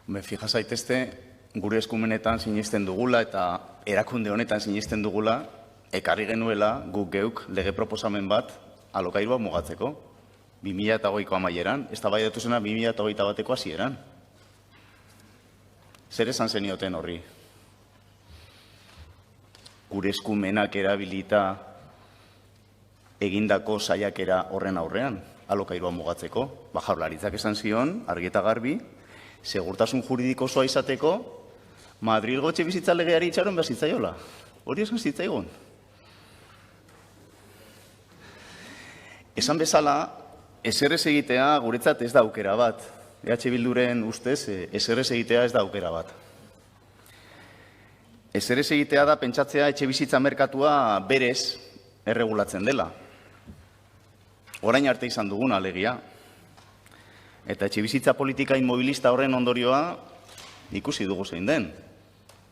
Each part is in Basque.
Fija zaitezte, gure eskumenetan sinisten dugula eta erakunde honetan sinisten dugula, ekarri genuela guk geuk lege proposamen bat alokairua mugatzeko. 2008ko amaieran, eztabaidatu zena 2021ko hasieran. Zer esan zenioten horri? Gure eskumenak erabilita egindako saiakera horren aurrean, alokairua mugatzeko. Jaurlaritzak esan zion, argi eta garbi, segurtasun juridiko osoa izateko, Madrilgo etxebizitza legeari itxaron behar zitzaiola. Hori esan zitzaigun. Esan bezala, ezer ez egitea guretzat ez da aukera bat. EH Bilduren ustez, ezer ez egitea ez da aukera bat. Ezer ez egitea da pentsatzea etxebizitza merkatua berez erregulatzen dela. Orain arte izan duguna alegia. Eta etxebizitza politika inmobilista horren ondorioa ikusi dugu zein den.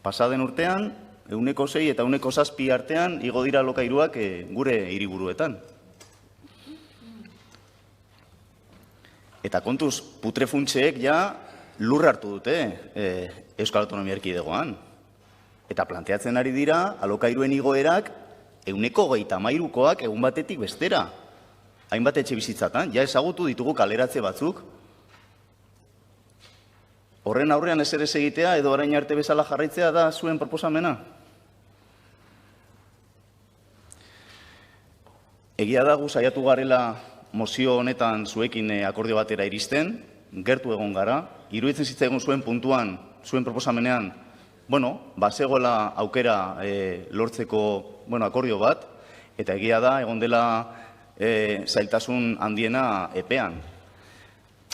Pasaden urtean, 6% eta 7% artean igo dira alokairuak gure hiriburuetan. Eta kontuz, putrefuntseek ja lur hartu dute Euskal Autonomia Erkidegoan. Eta planteatzen ari dira alokairuen igoerak 23%koak egun batetik bestera. Hainbat etxebizitzatan, ja ezagutu ditugu kaleratze batzuk. Horren aurrean ezer ez egitea edo orain arte bezala jarraitzea da zuen proposamena. Egia da gu saiatu garela mozio honetan zuekin akordio batera iristen, gertu egon gara, iruditzen zitzaigun zuen puntuan, zuen proposamenean, bazegoela aukera lortzeko akordio bat, eta egia da egon dela zailtasun handiena epean.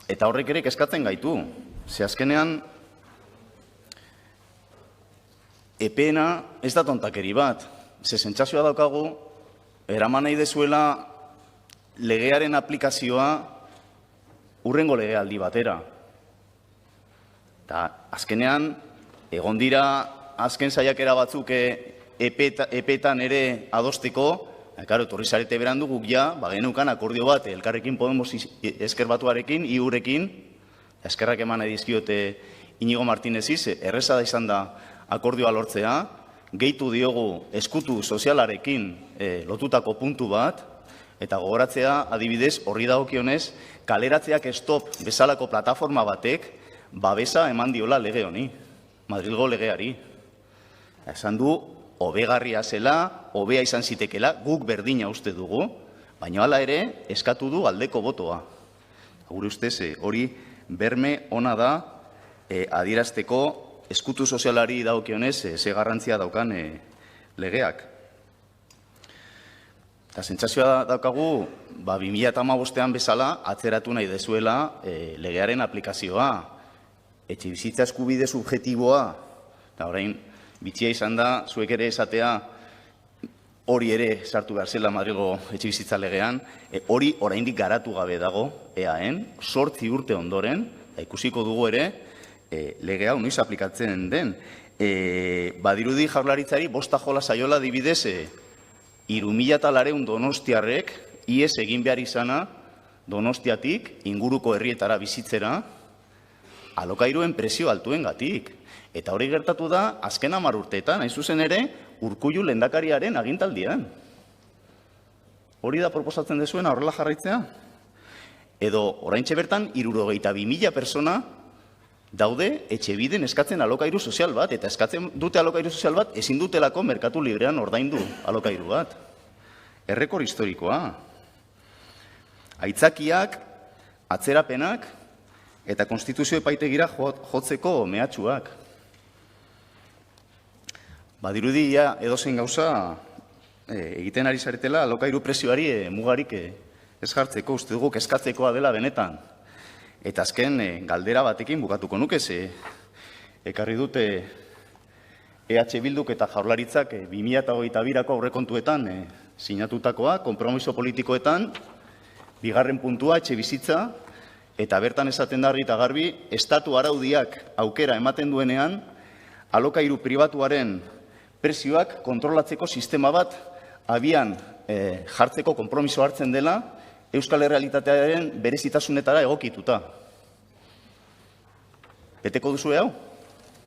Eta horrek ere kezkatzen gaitu. Ze azkenean, epeena ez da tontakeri bat. Ze sentsazioa daukagu, eraman nahi dezuela legearen aplikazioa hurrengo legealdi batera. Eta azkenean, egon dira azken saiakera batzuk epeetan ere adosteko, etorri zarete berandu guk ja, geneukan akordio bat, Elkarrekin Podemos Ezker Batuarekin, IUrekin, eskerrak eman nahi dizkiote Inigo Martineziz, erreza da izan da akordioa lortzea, gehitu diogu eskutu sozialarekin lotutako puntu bat, eta gogoratzea adibidez horri dagokionez, kaleratzeak stop bezalako plataforma batek babesa eman diola lege honi, Madrilgo legeari. Esan du, hobegarria zela, hobea izan zitekela, guk berdina uste dugu, baina hala ere eskatu du aldeko botoa. Gure ustez hori berme ona da adierazteko eskutu sozialari dagokionez ze garrantzia daukan legeak. Eta sentsazioa daukagu, 2015ean bezala atzeratu nahi dezuela legearen aplikazioa, etxebizitza eskubide subjektiboa, eta orain bitxia izan da, zuek ere esatea hori ere sartu behar zela Madrilgo etxebizitza legean, hori oraindik garatu gabe dago, EAen, 8 urte ondoren, eta ikusiko dugu ere, legea noiz aplikatzen den. Badirudi Jaurlaritzari bosta jola saiola adibidez, 3.400 donostiarrek, ihes egin behar izana Donostiatik inguruko herrietara bizitzera, alokairuen presio altuengatik. Eta hori gertatu da, azken 10 urteetan, hain zuzen ere, Urkullu lehendakariaren agintaldian. Hori da proposatzen dezuena horrela jarraitzea? Edo, oraintxe bertan, 62.000 persona daude etxebiden eskatzen alokairu sozial bat, eta eskatzen dute alokairu sozial bat, ezin dutelako merkatu librean ordaindu alokairu bat. Errekor historikoa. Aitzakiak, atzerapenak, eta konstituzio epaitegira jotzeko mehatxuak. Badirudi edozein gauza egiten ari zaretela alokairu prezioari mugarik ez jartzeko, uste dugu kezkatzekoa dela benetan. Eta azken galdera batekin bukatuko nuke, ekarri dute EH Bilduk eta Jaurlaritzak 2022ko aurrekontuetan sinatutakoa, konpromiso politikoetan, bigarren puntua etxebizitza, eta bertan esaten da argi eta garbi, estatu araudiak aukera ematen duenean, alokairu pribatuaren prezioak kontrolatzeko sistema bat abian jartzeko konpromiso hartzen dela Euskal Errealitatearen berezitasunetara egokituta. Beteko duzue hau?